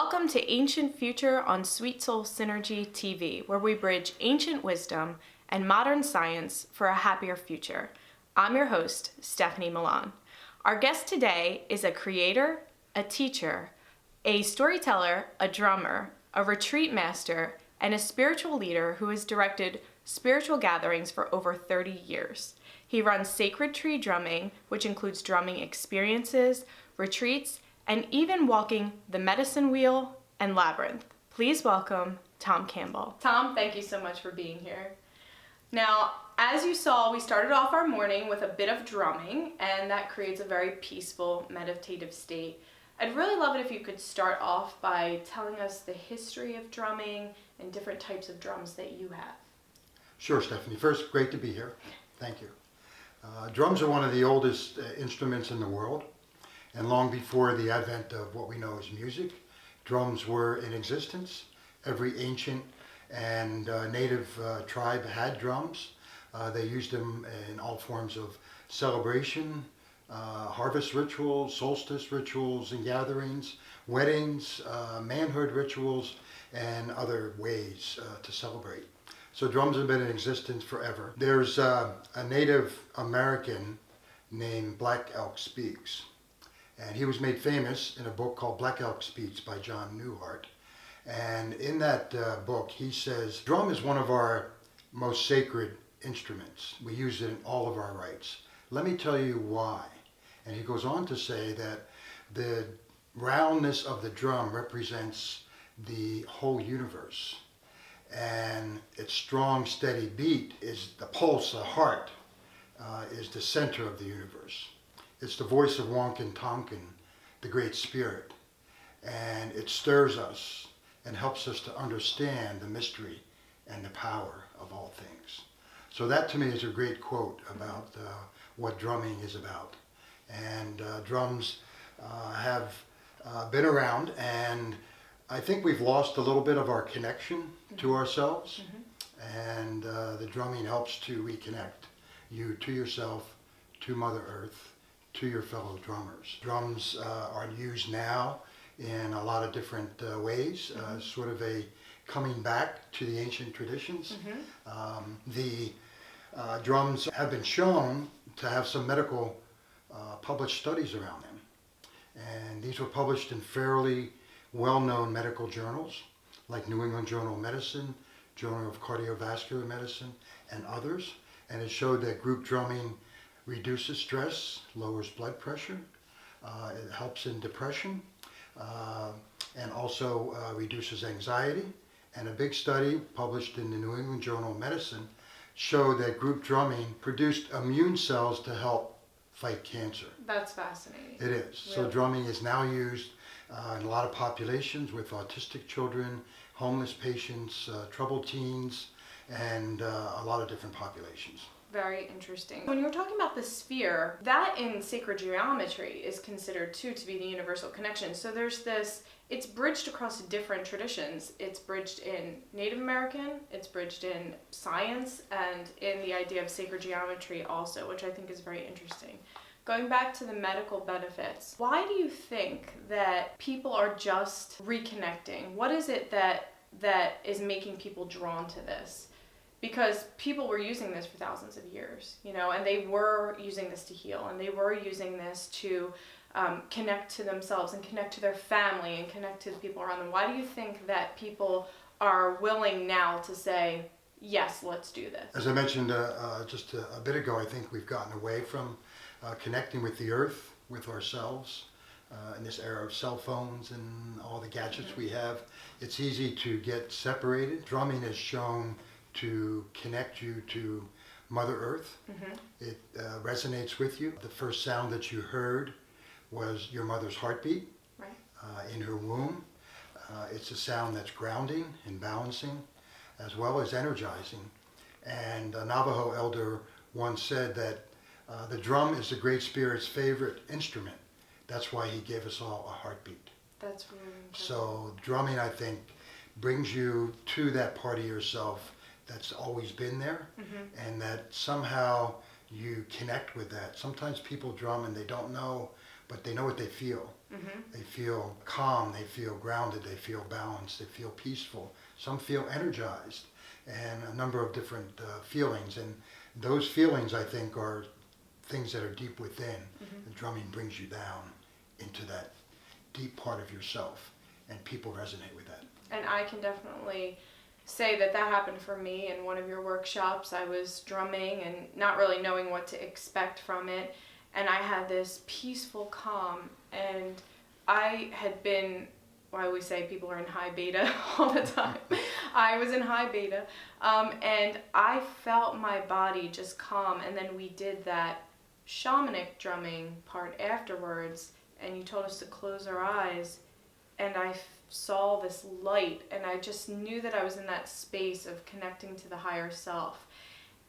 Welcome to Ancient Future on Sweet Soul Synergy TV, where we bridge ancient wisdom and modern science for a happier future. I'm your host, Stephanie Milan. Our guest today is a creator, a teacher, a storyteller, a drummer, a retreat master, and a spiritual leader who has directed spiritual gatherings for over 30 years. He runs Sacred Tree Drumming, which includes drumming experiences, retreats, and even walking the medicine wheel and labyrinth. Please welcome Tom Campbell. Tom, thank you so much for being here. Now, as you saw, we started off our morning with a bit of drumming, and that creates a very peaceful, meditative state. I'd really love it if you could start off by telling us the history of drumming and different types of drums that you have. Sure, Stephanie. First, great to be here. Thank you. Drums are one of the oldest instruments in the world. And long before the advent of what we know as music, drums were in existence. Every ancient and native tribe had drums. They used them in all forms of celebration, harvest rituals, solstice rituals and gatherings, weddings, manhood rituals, and other ways to celebrate. So drums have been in existence forever. There's a Native American named Black Elk Speaks. And he was made famous in a book called Black Elk Speaks by John Newhart. And in that book, he says, drum is one of our most sacred instruments. We use it in all of our rites. Let me tell you why. And he goes on to say that the roundness of the drum represents the whole universe. And its strong, steady beat is the pulse, the heart, is the center of the universe. It's the voice of Wonkin Tonkin, the Great Spirit, and it stirs us and helps us to understand the mystery and the power of all things. So that to me is a great quote about what drumming is about. And drums have been around, and I think we've lost a little bit of our connection to ourselves, and the drumming helps to reconnect you to yourself, to Mother Earth, to your fellow drummers. Drums are used now in a lot of different ways, sort of a coming back to the ancient traditions. The drums have been shown to have some medical published studies around them. And these were published in fairly well-known medical journals like New England Journal of Medicine, Journal of Cardiovascular Medicine, and others. And it showed that group drumming reduces stress, lowers blood pressure, it helps in depression, and also reduces anxiety. And a big study published in the New England Journal of Medicine showed that group drumming produced immune cells to help fight cancer. That's fascinating. It is. Really? So drumming is now used in a lot of populations with autistic children, homeless patients, troubled teens, and a lot of different populations. Very interesting. When you were talking about the sphere, that in sacred geometry is considered too to be the universal connection. So there's this, it's bridged across different traditions. It's bridged in Native American, it's bridged in science, and in the idea of sacred geometry also, which I think is very interesting. Going back to the medical benefits, why do you think that people are just reconnecting? What is it that is making people drawn to this? Because people were using this for thousands of years, you know, and they were using this to heal, and they were using this to connect to themselves and connect to their family and connect to the people around them. Why do you think that people are willing now to say, yes, let's do this? As I mentioned just a bit ago, I think we've gotten away from connecting with the earth, with ourselves. In this era of cell phones and all the gadgets we have, it's easy to get separated. Drumming is shown to connect you to Mother Earth. It resonates with you. The first sound that you heard was your mother's heartbeat in her womb. It's a sound that's grounding and balancing as well as energizing. And a Navajo elder once said that the drum is the Great Spirit's favorite instrument. That's why he gave us all a heartbeat. That's really important. So drumming, I think, brings you to that part of yourself that's always been there, and that somehow you connect with that. Sometimes people drum and they don't know but they know what they feel. Mm-hmm. They feel calm, they feel grounded, they feel balanced, they feel peaceful. Some feel energized, and a number of different feelings. And those feelings, I think, are things that are deep within. Mm-hmm. The drumming brings you down into that deep part of yourself, and people resonate with that. And I can definitely say that happened for me in one of your workshops. I was drumming and not really knowing what to expect from it, and I had this peaceful calm, and I had been, why we say people are in high beta all the time. I was in high beta, and I felt my body just calm, and then we did that shamanic drumming part afterwards, and you told us to close our eyes, and I saw this light, and I just knew that I was in that space of connecting to the higher self.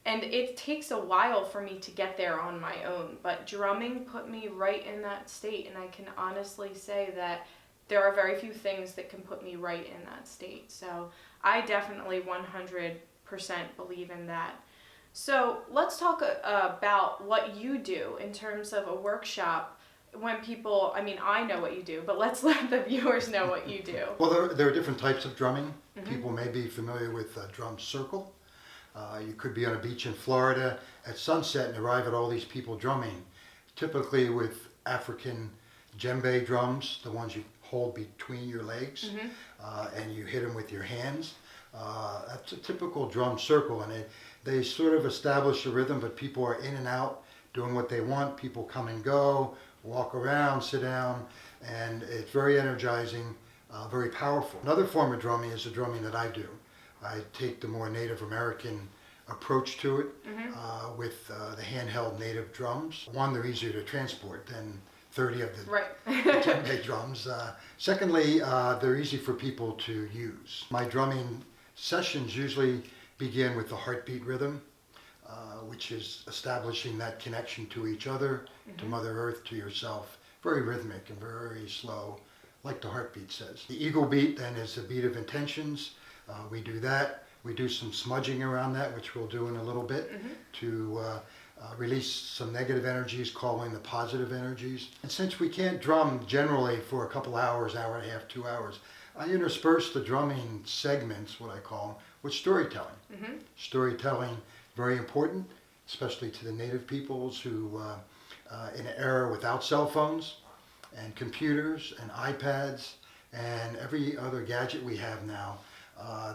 And it takes a while for me to get there on my own, but drumming put me right in that state, and I can honestly say that there are very few things that can put me right in that state. So I definitely 100% believe in that. So let's talk about what you do in terms of a workshop. When people, I mean, I know what you do, but let's let the viewers know what you do. Well, there are different types of drumming. Mm-hmm. People may be familiar with a drum circle. You could be on a beach in Florida at sunset and arrive at all these people drumming, typically with African djembe drums, the ones you hold between your legs, Mm-hmm. and you hit them with your hands. That's a typical drum circle, and they sort of establish a rhythm, but people are in and out doing what they want. People come and go, walk around, sit down, and it's very energizing, very powerful. Another form of drumming is the drumming that I do. I take the more Native American approach to it, Mm-hmm. with the handheld native drums. One, they're easier to transport than 30 of the Right. djembe drums. Secondly, they're easy for people to use. My drumming sessions usually begin with the heartbeat rhythm, which is establishing that connection to each other, to Mother Earth, to yourself. Very rhythmic and very slow, like the heartbeat says. The eagle beat then is the beat of intentions. We do that. We do some smudging around that, which we'll do in a little bit, to release some negative energies, call in the positive energies. And since we can't drum generally for a couple hours, hour and a half, 2 hours, I intersperse the drumming segments, what I call them, with storytelling. Mm-hmm. Storytelling, very important, especially to the native peoples who, in an era without cell phones and computers and iPads and every other gadget we have now,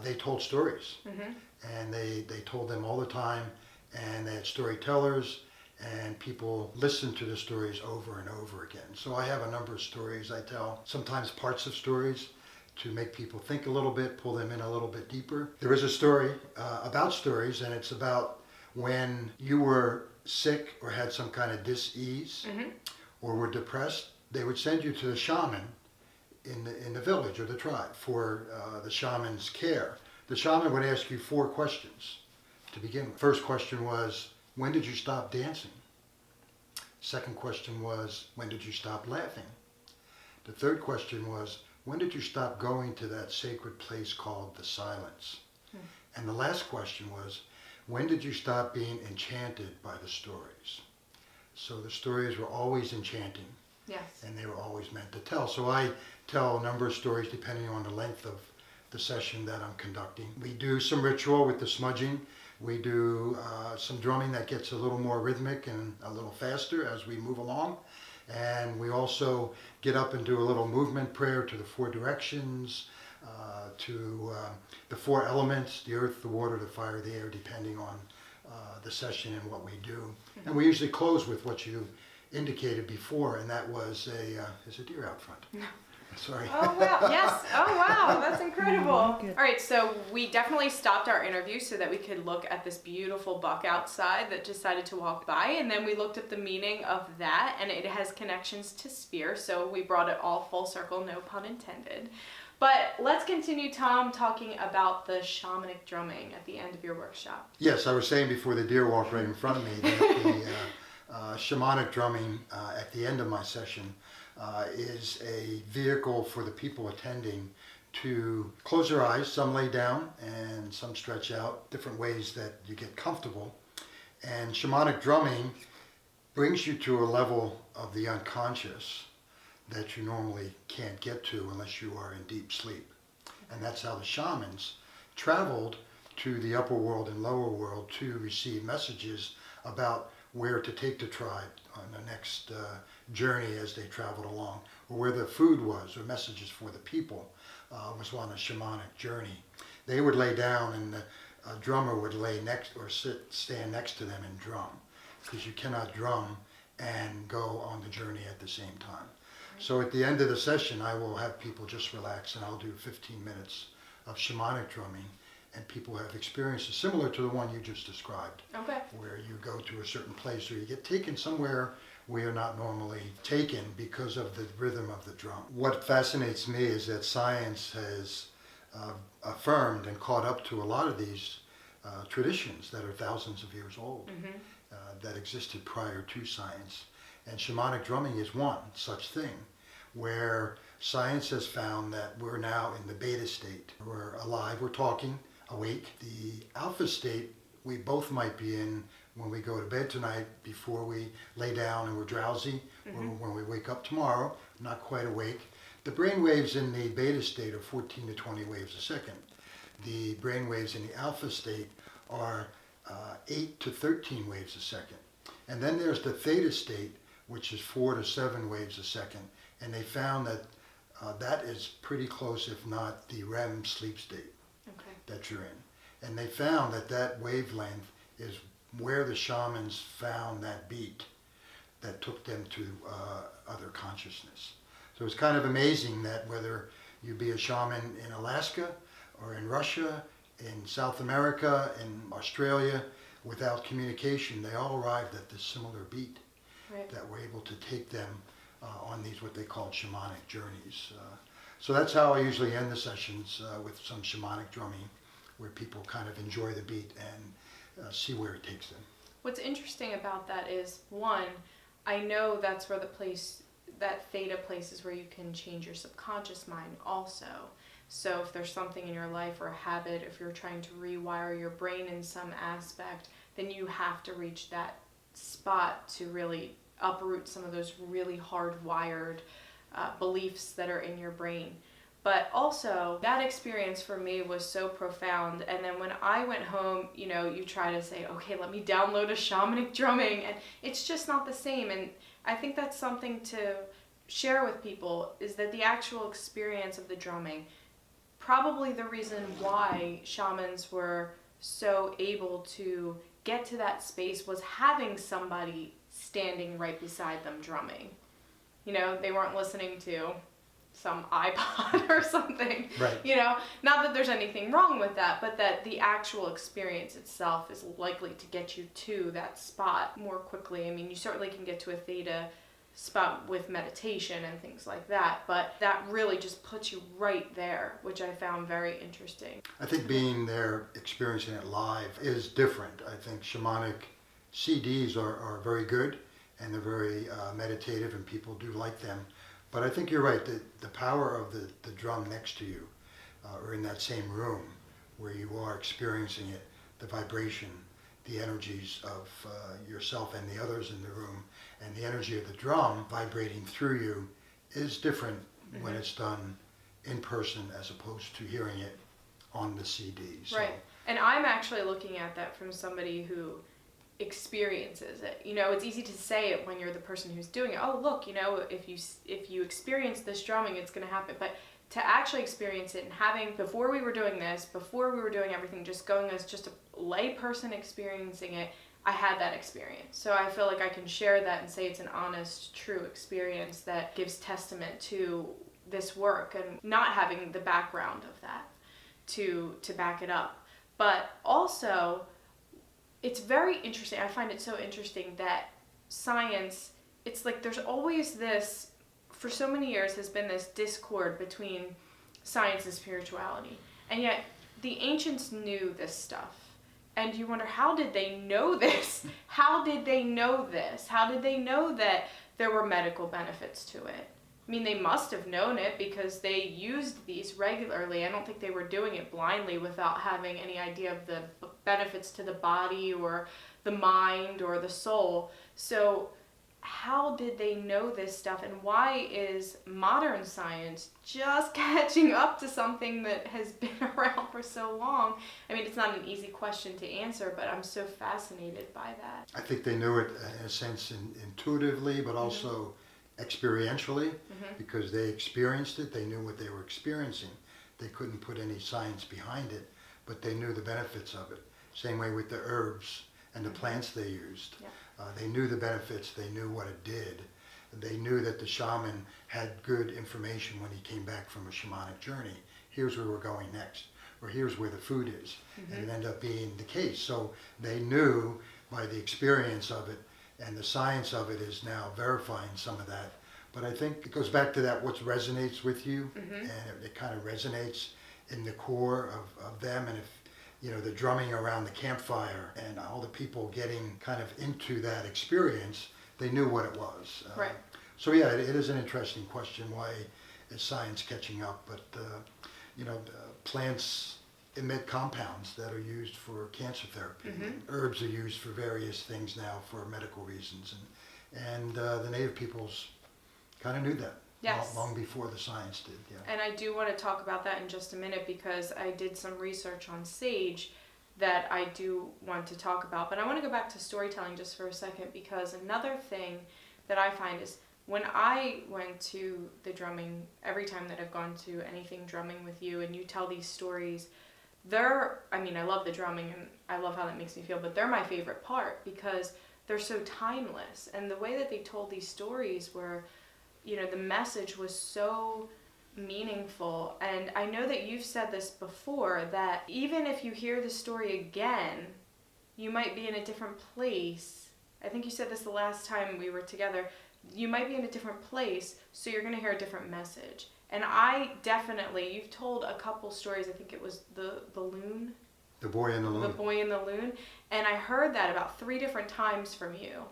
they told stories. Mm-hmm. And they told them all the time, and they had storytellers, and people listened to the stories over and over again. So I have a number of stories I tell, sometimes parts of stories, to make people think a little bit, pull them in a little bit deeper. There is a story about stories, and it's about when you were sick or had some kind of dis-ease, or were depressed, they would send you to the shaman in the village or the tribe for the shaman's care. The shaman would ask you 4 questions to begin with. First question was, when did you stop dancing? Second question was, when did you stop laughing? The third question was, when did you stop going to that sacred place called the silence? And the last question was, when did you stop being enchanted by the stories? So the stories were always enchanting. Yes. And they were always meant to tell. So I tell a number of stories depending on the length of the session that I'm conducting. We do some ritual with the smudging. We do some drumming that gets a little more rhythmic and a little faster as we move along. And we also get up and do a little movement prayer to the 4 directions, to the 4 elements, the earth, the water, the fire, the air, depending on the session and what we do. And we usually close with what you indicated before, and that was there's a deer out front. No. Sorry. Oh wow, yes. Oh wow, that's incredible. All right, so we definitely stopped our interview so that we could look at this beautiful buck outside that decided to walk by, and then we looked at the meaning of that, and it has connections to spear, so we brought it all full circle, no pun intended. But let's continue, Tom, talking about the shamanic drumming at the end of your workshop. Yes, I was saying before the deer walked right in front of me that the shamanic drumming at the end of my session is a vehicle for the people attending to close their eyes. Some lay down and some stretch out, different ways that you get comfortable. And shamanic drumming, brings you to a level of the unconscious that you normally can't get to unless you are in deep sleep. And that's how the shamans traveled to the upper world and lower world to receive messages about where to take the tribe on the next journey as they traveled along, or where the food was, or messages for the people was on a shamanic journey. They would lay down, and the drummer would lay next or stand next to them and drum, because you cannot drum and go on the journey at the same time. So at the end of the session, I will have people just relax, and I'll do 15 minutes of shamanic drumming, and people have experiences similar to the one you just described. Okay. Where you go to a certain place, or you get taken somewhere where you're not normally taken because of the rhythm of the drum. What fascinates me is that science has affirmed and caught up to a lot of these traditions that are thousands of years old, that existed prior to science. And shamanic drumming is one such thing, where science has found that we're now in the beta state. We're alive, we're talking, awake. The alpha state we both might be in when we go to bed tonight, before we lay down and we're drowsy, or when we wake up tomorrow, not quite awake. The brain waves in the beta state are 14 to 20 waves a second. The brain waves in the alpha state are 8 to 13 waves a second. And then there's the theta state, which is 4 to 7 waves a second. And they found that that is pretty close, if not the REM sleep state that you're in. And they found that that wavelength is where the shamans found that beat that took them to other consciousness. So it's kind of amazing that whether you be a shaman in Alaska or in Russia, in South America, in Australia, without communication, they all arrived at this similar beat. Right. That were able to take them on these what they call shamanic journeys. So that's how I usually end the sessions, with some shamanic drumming, where people kind of enjoy the beat and see where it takes them. What's interesting about that is, one, I know that's where that theta place is where you can change your subconscious mind also. So if there's something in your life or a habit, if you're trying to rewire your brain in some aspect, then you have to reach that spot to really uproot some of those really hardwired beliefs that are in your brain. But also, that experience for me was so profound. And then when I went home, you try to say, okay, let me download a shamanic drumming, and it's just not the same. And I think that's something to share with people, is that the actual experience of the drumming, probably the reason why shamans were so able to get to that space was having somebody standing right beside them drumming. They weren't listening to some iPod or something. Right. Not that there's anything wrong with that, but that the actual experience itself is likely to get you to that spot more quickly. I mean, you certainly can get to a theta spot with meditation and things like that, but that really just puts you right there, which I found very interesting. I think being there, experiencing it live is different. I think shamanic CDs are very good, and they're very meditative, and people do like them. But I think you're right, the power of the drum next to you, or in that same room where you are experiencing it, the vibration, the energies of yourself and the others in the room, and the energy of the drum vibrating through you is different when it's done in person as opposed to hearing it on the CD. So. Right. And I'm actually looking at that from somebody who experiences it. It's easy to say it when you're the person who's doing it. Oh, look, if you experience this drumming, it's going to happen. But to actually experience it, and having, before we were doing everything, just going as just a lay person experiencing it, I had that experience. So I feel like I can share that and say it's an honest, true experience that gives testament to this work, and not having the background of that to back it up. But also, it's very interesting. I find it so interesting that science, it's like there's always this, for so many years, has been this discord between science and spirituality. And yet, the ancients knew this stuff. And you wonder, how did they know this? How did they know this? How did they know that there were medical benefits to it? I mean, they must have known it because they used these regularly. I don't think they were doing it blindly without having any idea of the benefits to the body or the mind or the soul. So how did they know this stuff, and why is modern science just catching up to something that has been around for so long? I mean, it's not an easy question to answer, but I'm so fascinated by that. I think they knew it in a sense intuitively, but also experientially, because they experienced it. They knew what they were experiencing. They couldn't put any science behind it, but they knew the benefits of it. Same way with the herbs and the plants they used. Yeah. They knew the benefits. They knew what it did. They knew that the shaman had good information when he came back from a shamanic journey. Here's where we're going next, or here's where the food is. And it ended up being the case. So they knew by the experience of it, and the science of it is now verifying some of that. But I think it goes back to that, what resonates with you, and it kind of resonates in the core of them. And if, you know, the drumming around the campfire and all the people getting kind of into that experience, they knew what it was. Right. So yeah, it is an interesting question. Why is science catching up? But you know, plants emit compounds that are used for cancer therapy. Herbs are used for various things now for medical reasons, and the native peoples kind of knew that. Yes. Long before the science did, yeah. And I do want to talk about that in just a minute, because I did some research on sage that I do want to talk about. But I want to go back to storytelling just for a second, because another thing that I find is when I went to the drumming, every time that I've gone to anything drumming with you and you tell these stories, I mean, I love the drumming and I love how that makes me feel, but they're my favorite part because they're so timeless. And the way that they told these stories were, you know, the message was so meaningful. And I know that you've said this before, that even if you hear the story again, you might be in a different place. I think you said this the last time we were together. You might be in a different place, so you're going to hear a different message. And I definitely, you've told a couple stories. I think it was the loon. The boy in the loon. The boy in the loon. And I heard that about 3 different times from you.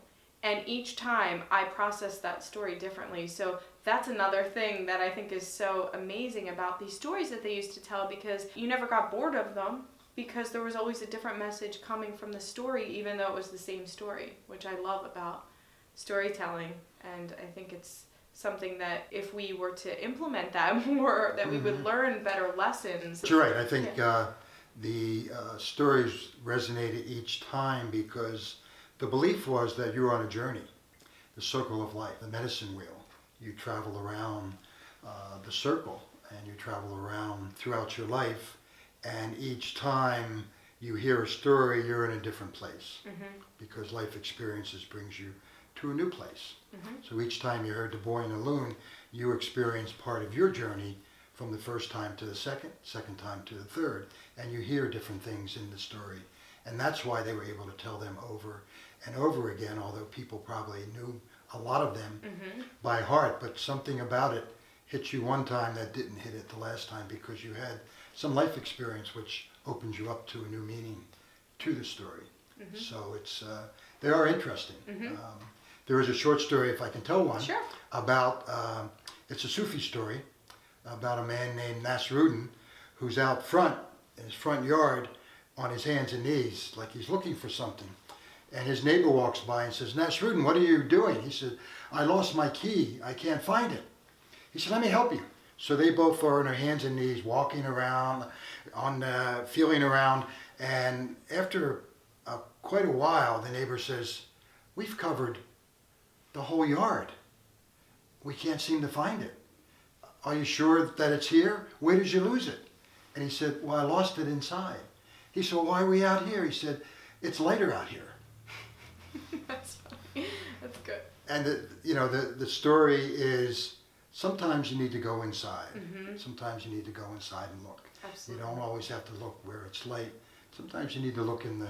And each time I processed that story differently. So that's another thing that I think is so amazing about these stories that they used to tell, because you never got bored of them, because there was always a different message coming from the story, even though it was the same story, which I love about storytelling. And I think it's something that if we were to implement that more, that we would learn better lessons. You're right. I think the stories resonated each time because the belief was that you're on a journey, the circle of life, the medicine wheel. You travel around the circle, and you travel around throughout your life, and each time you hear a story, you're in a different place, because life experiences brings you to a new place. So each time you heard the boy in the loon, you experienced part of your journey from the first time to the second time to the third, and you hear different things in the story. And that's why they were able to tell them over and over again, although people probably knew a lot of them by heart, but something about it hit you one time that didn't hit it the last time, because you had some life experience which opens you up to a new meaning to the story. So it's they are interesting. There is a short story, if I can tell one, about, it's a Sufi story about a man named Nasruddin who's out front in his front yard on his hands and knees, like he's looking for something. And his neighbor walks by and says, "Nasruddin, what are you doing?" He said, "I lost my key. I can't find it." He said, "Let me help you." So they both are on their hands and knees, walking around, feeling around. And after quite a while, the neighbor says, "We've covered the whole yard. We can't seem to find it. Are you sure that it's here? Where did you lose it?" And he said, "Well, I lost it inside." He said, "Well, why are we out here?" He said, "It's lighter out here." That's funny. That's good. And the story is sometimes you need to go inside. Sometimes you need to go inside and look. Absolutely. You don't always have to look where it's light. Sometimes you need to look in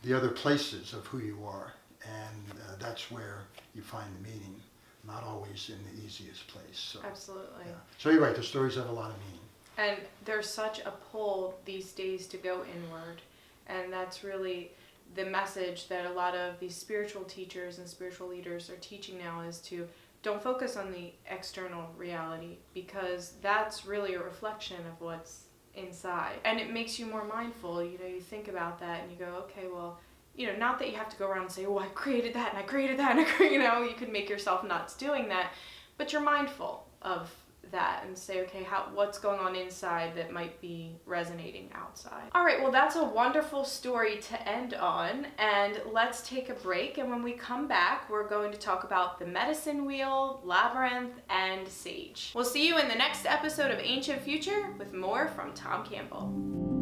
the other places of who you are. And that's where you find the meaning, not always in the easiest place. So, absolutely. Yeah. So you're right, the stories have a lot of meaning. And there's such a pull these days to go inward. And that's really the message that a lot of these spiritual teachers and spiritual leaders are teaching now, is to don't focus on the external reality, because that's really a reflection of what's inside. And it makes you more mindful. You know, you think about that and you go, okay, well, not that you have to go around and say, oh, I created that and I created that, and you could make yourself nuts doing that, but you're mindful of that and say, okay, what's going on inside that might be resonating outside. All right, well, that's a wonderful story to end on, and let's take a break, and when we come back, we're going to talk about the medicine wheel, labyrinth, and sage. We'll see you in the next episode of Ancient Future with more from Tom Campbell.